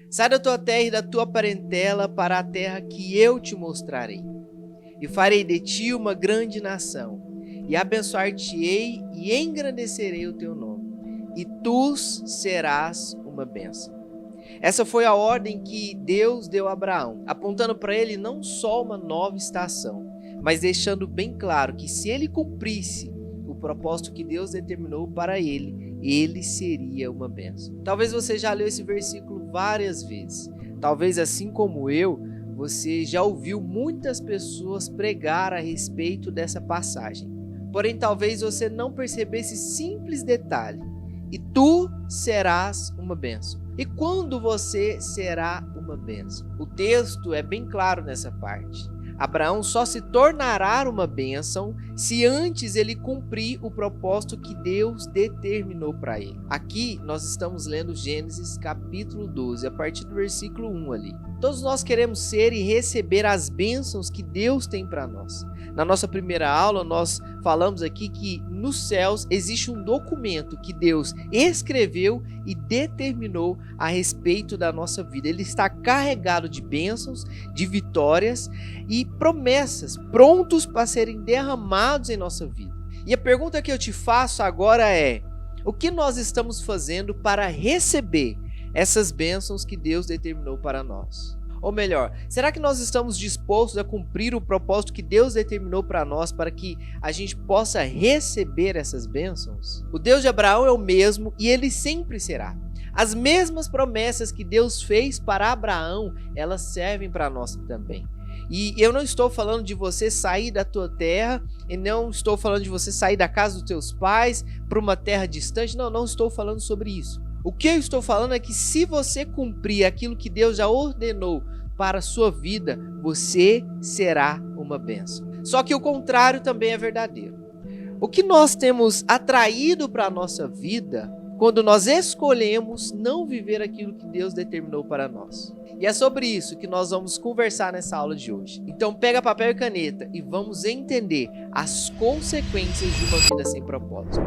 Sai da tua terra e da tua parentela para a terra que eu te mostrarei. E farei de ti uma grande nação, e abençoar-te-ei e engrandecerei o teu nome, e tu serás uma bênção. Essa foi a ordem que Deus deu a Abraão, apontando para ele não só uma nova estação, mas deixando bem claro que se ele cumprisse o propósito que Deus determinou para ele seria uma bênção. Talvez você já leu esse versículo várias vezes. Talvez, assim como eu, você já ouviu muitas pessoas pregar a respeito dessa passagem. Porém, talvez você não percebesse esse simples detalhe. E tu serás uma bênção. E quando você será uma bênção? O texto é bem claro nessa parte. Abraão só se tornará uma bênção se antes ele cumprir o propósito que Deus determinou para ele. Aqui nós estamos lendo Gênesis capítulo 12, a partir do versículo 1 ali. Todos nós queremos ser e receber as bênçãos que Deus tem para nós. Na nossa primeira aula, nós falamos aqui que nos céus existe um documento que Deus escreveu e determinou a respeito da nossa vida. Ele está carregado de bênçãos, de vitórias e promessas prontos para serem derramados em nossa vida. E a pergunta que eu te faço agora é: o que nós estamos fazendo para receber essas bênçãos que Deus determinou para nós? Ou melhor, será que nós estamos dispostos a cumprir o propósito que Deus determinou para nós para que a gente possa receber essas bênçãos? O Deus de Abraão é o mesmo e ele sempre será. As mesmas promessas que Deus fez para Abraão, elas servem para nós também. E eu não estou falando de você sair da tua terra, e não estou falando de você sair da casa dos teus pais para uma terra distante, não estou falando sobre isso. O que eu estou falando é que se você cumprir aquilo que Deus já ordenou para a sua vida, você será uma bênção. Só que o contrário também é verdadeiro. O que nós temos atraído para a nossa vida quando nós escolhemos não viver aquilo que Deus determinou para nós? E é sobre isso que nós vamos conversar nessa aula de hoje. Então pega papel e caneta e vamos entender as consequências de uma vida sem propósito.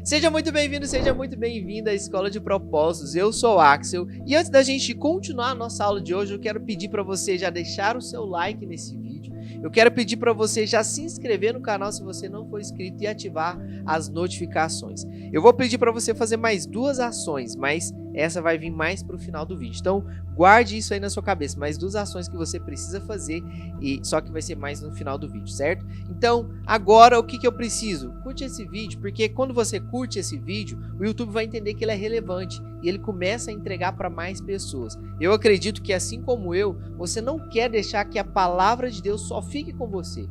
Seja muito bem-vindo, seja muito bem-vinda à Escola de Propósitos. Eu sou o Axel e antes da gente continuar a nossa aula de hoje, eu quero pedir para você já deixar o seu like nesse vídeo. Eu quero pedir para você já se inscrever no canal se você não for inscrito e ativar as notificações. Eu vou pedir para você fazer mais 2 ações, mas essa vai vir mais para o final do vídeo. Então guarde isso aí na sua cabeça, mais 2 ações que você precisa fazer, e só que vai ser mais no final do vídeo, certo? Então agora o que eu preciso? Curte esse vídeo, porque quando você curte esse vídeo, o YouTube vai entender que ele é relevante e ele começa a entregar para mais pessoas. Eu acredito que assim como eu, você não quer deixar que a palavra de Deus só fique com você.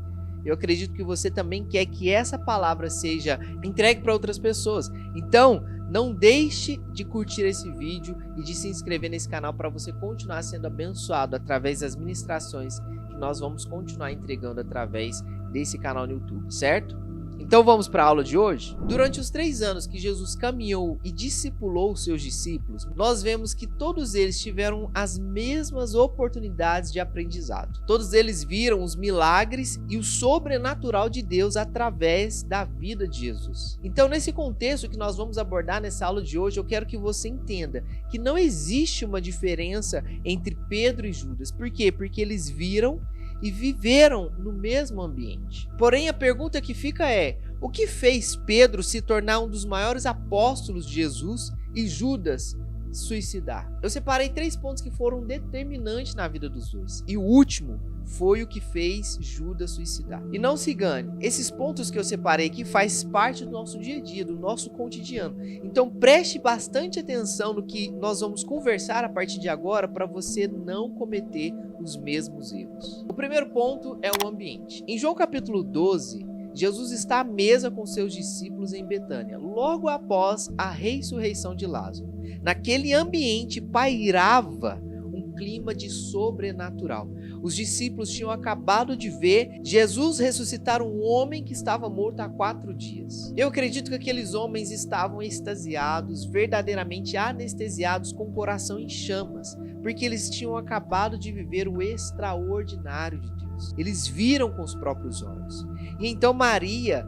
Eu acredito que você também quer que essa palavra seja entregue para outras pessoas. Então, não deixe de curtir esse vídeo e de se inscrever nesse canal para você continuar sendo abençoado através das ministrações que nós vamos continuar entregando através desse canal no YouTube, certo? Então vamos para a aula de hoje? Durante os 3 anos que Jesus caminhou e discipulou os seus discípulos, nós vemos que todos eles tiveram as mesmas oportunidades de aprendizado. Todos eles viram os milagres e o sobrenatural de Deus através da vida de Jesus. Então, nesse contexto que nós vamos abordar nessa aula de hoje, eu quero que você entenda que não existe uma diferença entre Pedro e Judas. Por quê? Porque eles viram e viveram no mesmo ambiente. Porém, a pergunta que fica é: o que fez Pedro se tornar um dos maiores apóstolos de Jesus e Judas suicidar? Eu separei 3 pontos que foram determinantes na vida dos dois. E o último foi o que fez Judas suicidar. E não se engane, esses pontos que eu separei aqui faz parte do nosso dia a dia, do nosso cotidiano. Então preste bastante atenção no que nós vamos conversar a partir de agora para você não cometer os mesmos erros. O primeiro ponto é o ambiente. Em João capítulo 12, Jesus está à mesa com seus discípulos em Betânia, logo após a ressurreição de Lázaro. Naquele ambiente pairava um clima de sobrenatural. Os discípulos tinham acabado de ver Jesus ressuscitar um homem que estava morto há 4 dias. Eu acredito que aqueles homens estavam extasiados, verdadeiramente anestesiados, com o coração em chamas, porque eles tinham acabado de viver o extraordinário de Deus. Eles viram com os próprios olhos. E então Maria,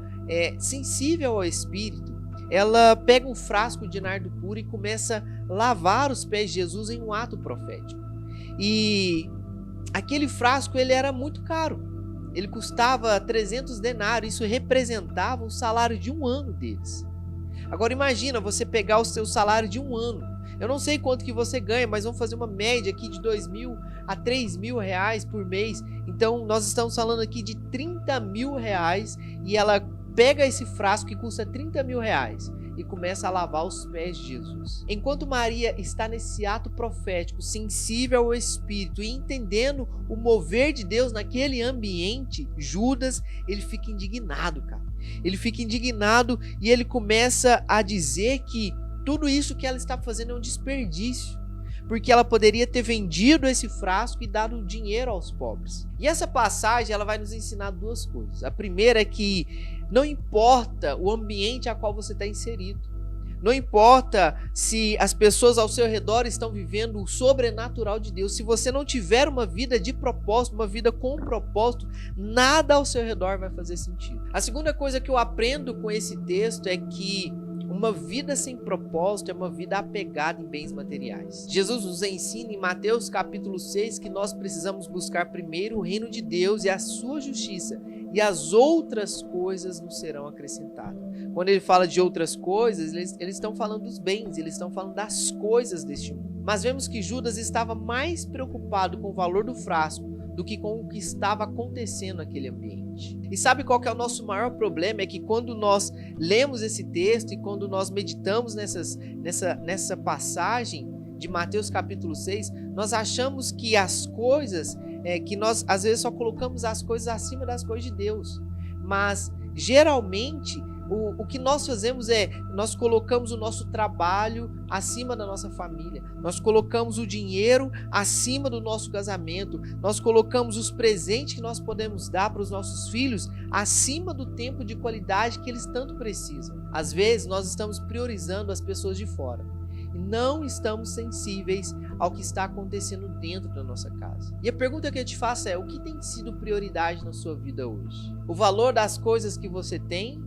sensível ao Espírito, ela pega um frasco de nardo puro e começa a lavar os pés de Jesus em um ato profético. E aquele frasco ele era muito caro. Ele custava 300 denários, isso representava o salário de um ano deles. Agora imagina você pegar o seu salário de um ano. Eu não sei quanto que você ganha, mas vamos fazer uma média aqui de 2.000 a 3.000 reais por mês. Então nós estamos falando aqui de 30 mil reais e ela pega esse frasco que custa 30 mil reais e começa a lavar os pés de Jesus. Enquanto Maria está nesse ato profético, sensível ao Espírito e entendendo o mover de Deus naquele ambiente, Judas, ele fica indignado, cara. Ele fica indignado e ele começa a dizer que tudo isso que ela está fazendo é um desperdício, porque ela poderia ter vendido esse frasco e dado dinheiro aos pobres. E essa passagem ela vai nos ensinar duas coisas. A primeira é que não importa o ambiente a qual você está inserido, não importa se as pessoas ao seu redor estão vivendo o sobrenatural de Deus, se você não tiver uma vida de propósito, uma vida com propósito, nada ao seu redor vai fazer sentido. A segunda coisa que eu aprendo com esse texto é que uma vida sem propósito é uma vida apegada em bens materiais. Jesus nos ensina em Mateus capítulo 6 que nós precisamos buscar primeiro o reino de Deus e a sua justiça, e as outras coisas nos serão acrescentadas. Quando ele fala de outras coisas, eles estão falando dos bens, eles estão falando das coisas deste mundo. Mas vemos que Judas estava mais preocupado com o valor do frasco do que com o que estava acontecendo naquele ambiente. E sabe qual que é o nosso maior problema? É que quando nós lemos esse texto e quando nós meditamos nessa passagem de Mateus capítulo 6, nós achamos que as coisas, que nós às vezes só colocamos as coisas acima das coisas de Deus. Mas geralmente o que nós fazemos é, nós colocamos o nosso trabalho acima da nossa família, nós colocamos o dinheiro acima do nosso casamento, nós colocamos os presentes que nós podemos dar para os nossos filhos acima do tempo de qualidade que eles tanto precisam. Às vezes nós estamos priorizando as pessoas de fora e não estamos sensíveis ao que está acontecendo dentro da nossa casa. E a pergunta que eu te faço é, o que tem sido prioridade na sua vida hoje? O valor das coisas que você tem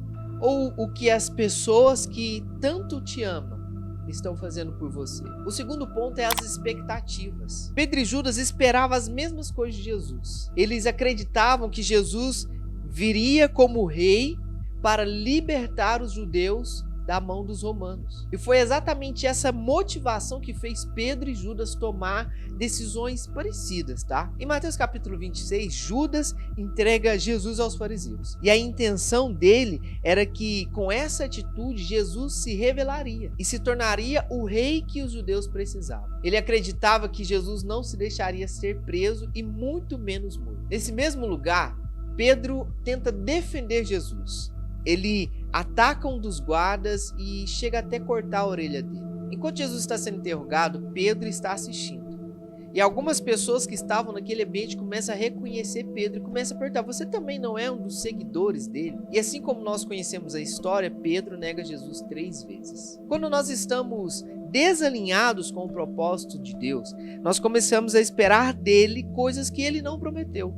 ou o que as pessoas que tanto te amam estão fazendo por você? O segundo ponto é as expectativas. Pedro e Judas esperavam as mesmas coisas de Jesus. Eles acreditavam que Jesus viria como rei para libertar os judeus da mão dos romanos. E foi exatamente essa motivação que fez Pedro e Judas tomar decisões parecidas, tá? Em Mateus capítulo 26, Judas entrega Jesus aos fariseus. E a intenção dele era que com essa atitude Jesus se revelaria e se tornaria o rei que os judeus precisavam. Ele acreditava que Jesus não se deixaria ser preso e muito menos morto. Nesse mesmo lugar, Pedro tenta defender Jesus. Ele ataca um dos guardas e chega até cortar a orelha dele. Enquanto Jesus está sendo interrogado, Pedro está assistindo. E algumas pessoas que estavam naquele ambiente começam a reconhecer Pedro e começam a perguntar, você também não é um dos seguidores dele? E assim como nós conhecemos a história, Pedro nega Jesus 3 vezes. Quando nós estamos desalinhados com o propósito de Deus, nós começamos a esperar dele coisas que ele não prometeu.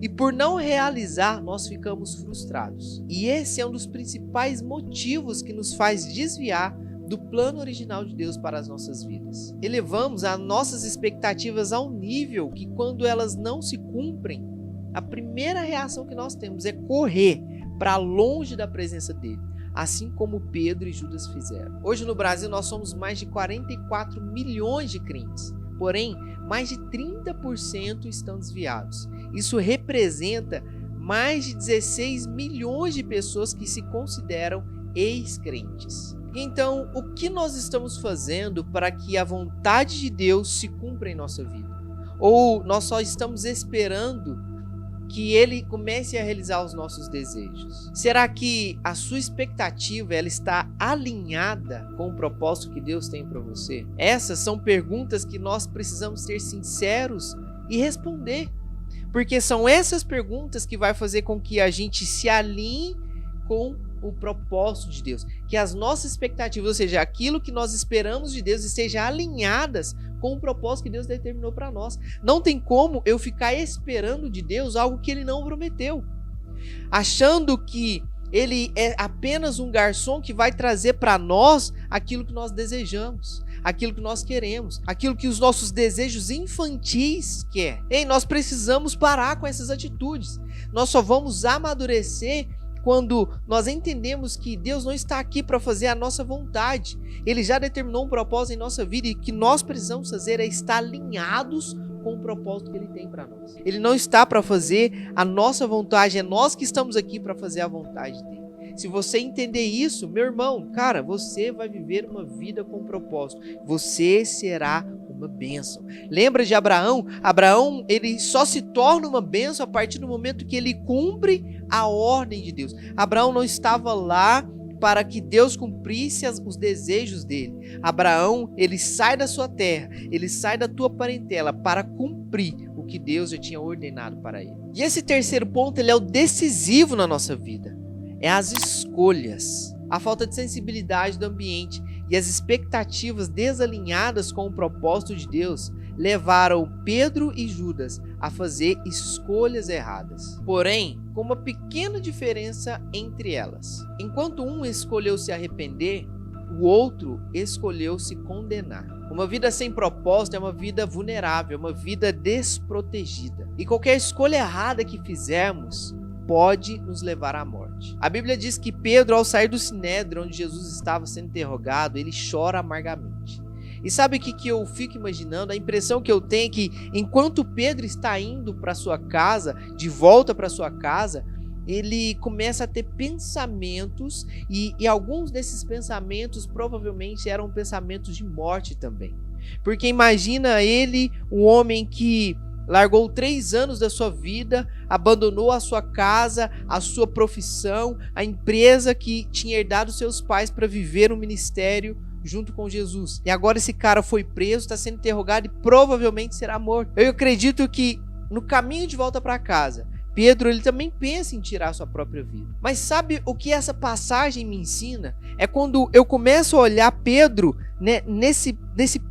E por não realizar, nós ficamos frustrados. E esse é um dos principais motivos que nos faz desviar do plano original de Deus para as nossas vidas. Elevamos as nossas expectativas a um nível que, quando elas não se cumprem, a primeira reação que nós temos é correr para longe da presença dele, assim como Pedro e Judas fizeram. Hoje no Brasil nós somos mais de 44 milhões de crentes, porém mais de 30% estão desviados. Isso representa mais de 16 milhões de pessoas que se consideram ex-crentes. Então, o que nós estamos fazendo para que a vontade de Deus se cumpra em nossa vida? Ou nós só estamos esperando que Ele comece a realizar os nossos desejos? Será que a sua expectativa ela está alinhada com o propósito que Deus tem para você? Essas são perguntas que nós precisamos ser sinceros e responder. Porque são essas perguntas que vai fazer com que a gente se alinhe com o propósito de Deus. Que as nossas expectativas, ou seja, aquilo que nós esperamos de Deus, estejam alinhadas com o propósito que Deus determinou para nós. Não tem como eu ficar esperando de Deus algo que Ele não prometeu. Achando que Ele é apenas um garçom que vai trazer para nós aquilo que nós desejamos, aquilo que nós queremos, aquilo que os nossos desejos infantis querem. Ei, nós precisamos parar com essas atitudes. Nós só vamos amadurecer quando nós entendemos que Deus não está aqui para fazer a nossa vontade. Ele já determinou um propósito em nossa vida e o que nós precisamos fazer é estar alinhados com o propósito que Ele tem para nós. Ele não está para fazer a nossa vontade, é nós que estamos aqui para fazer a vontade dele. Se você entender isso, meu irmão, cara, você vai viver uma vida com propósito. Você será uma bênção. Lembra de Abraão? Abraão, ele só se torna uma bênção a partir do momento que ele cumpre a ordem de Deus. Abraão não estava lá para que Deus cumprisse os desejos dele. Abraão, ele sai da sua terra, ele sai da tua parentela para cumprir o que Deus já tinha ordenado para ele. E esse terceiro ponto, ele é o decisivo na nossa vida. É as escolhas, a falta de sensibilidade do ambiente e as expectativas desalinhadas com o propósito de Deus levaram Pedro e Judas a fazer escolhas erradas. Porém, com uma pequena diferença entre elas. Enquanto um escolheu se arrepender, o outro escolheu se condenar. Uma vida sem propósito é uma vida vulnerável, uma vida desprotegida. E qualquer escolha errada que fizermos pode nos levar à morte. A Bíblia diz que Pedro, ao sair do sinédrio onde Jesus estava sendo interrogado, ele chora amargamente. E sabe o que eu fico imaginando? A impressão que eu tenho é que enquanto Pedro está indo para sua casa, de volta para sua casa, ele começa a ter pensamentos e alguns desses pensamentos provavelmente eram pensamentos de morte também. Porque imagina ele, um homem que largou 3 anos da sua vida, abandonou a sua casa, a sua profissão, a empresa que tinha herdado seus pais para viver um ministério junto com Jesus. E agora esse cara foi preso, está sendo interrogado e provavelmente será morto. Eu acredito que no caminho de volta para casa, Pedro ele também pensa em tirar sua própria vida. Mas sabe o que essa passagem me ensina? É quando eu começo a olhar Pedro, né, nesse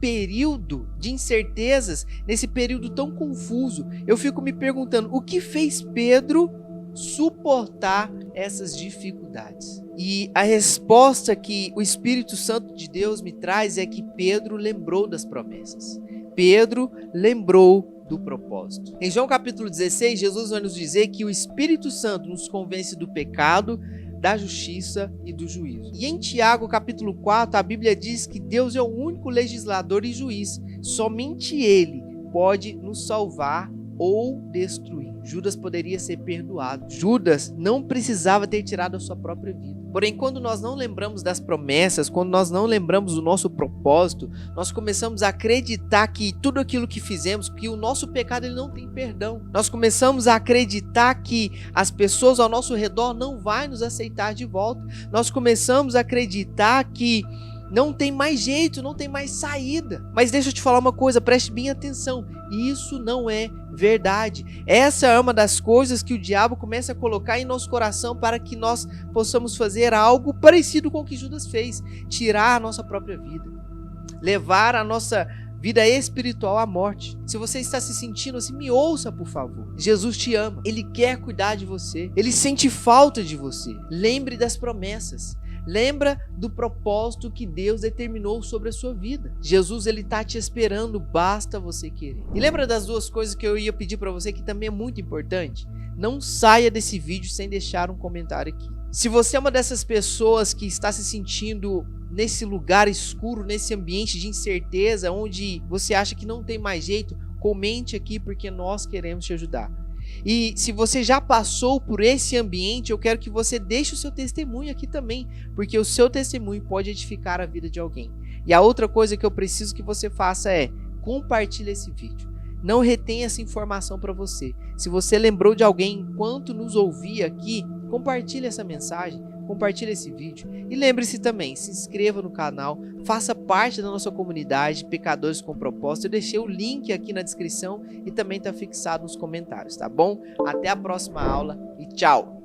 período de incertezas, nesse período tão confuso, eu fico me perguntando o que fez Pedro suportar essas dificuldades. E a resposta que o Espírito Santo de Deus me traz é que Pedro lembrou das promessas. Pedro lembrou do propósito. Em João capítulo 16, Jesus vai nos dizer que o Espírito Santo nos convence do pecado, da justiça e do juízo. E em Tiago capítulo 4, a Bíblia diz que Deus é o único legislador e juiz. Somente Ele pode nos salvar ou destruir. Judas poderia ser perdoado. Judas não precisava ter tirado a sua própria vida. Porém, quando nós não lembramos das promessas, quando nós não lembramos do nosso propósito, nós começamos a acreditar que tudo aquilo que fizemos, que o nosso pecado ele não tem perdão. Nós começamos a acreditar que as pessoas ao nosso redor não vão nos aceitar de volta. Nós começamos a acreditar que não tem mais jeito, não tem mais saída. Mas deixa eu te falar uma coisa, preste bem atenção. Isso não é verdade. Essa é uma das coisas que o diabo começa a colocar em nosso coração para que nós possamos fazer algo parecido com o que Judas fez. Tirar a nossa própria vida. Levar a nossa vida espiritual à morte. Se você está se sentindo assim, me ouça, por favor. Jesus te ama. Ele quer cuidar de você. Ele sente falta de você. Lembre das promessas. Lembra do propósito que Deus determinou sobre a sua vida. Jesus, ele está te esperando, basta você querer. E lembra das 2 coisas que eu ia pedir para você, que também é muito importante? Não saia desse vídeo sem deixar um comentário aqui. Se você é uma dessas pessoas que está se sentindo nesse lugar escuro, nesse ambiente de incerteza, onde você acha que não tem mais jeito, comente aqui porque nós queremos te ajudar. E se você já passou por esse ambiente, eu quero que você deixe o seu testemunho aqui também, porque o seu testemunho pode edificar a vida de alguém. E a outra coisa que eu preciso que você faça é compartilhe esse vídeo. Não retenha essa informação para você. Se você lembrou de alguém enquanto nos ouvia aqui, compartilhe essa mensagem, compartilhe esse vídeo. E lembre-se também, se inscreva no canal, faça parte da nossa comunidade Pecadores com Propósito. Eu deixei o link aqui na descrição e também está fixado nos comentários, tá bom? Até a próxima aula e tchau!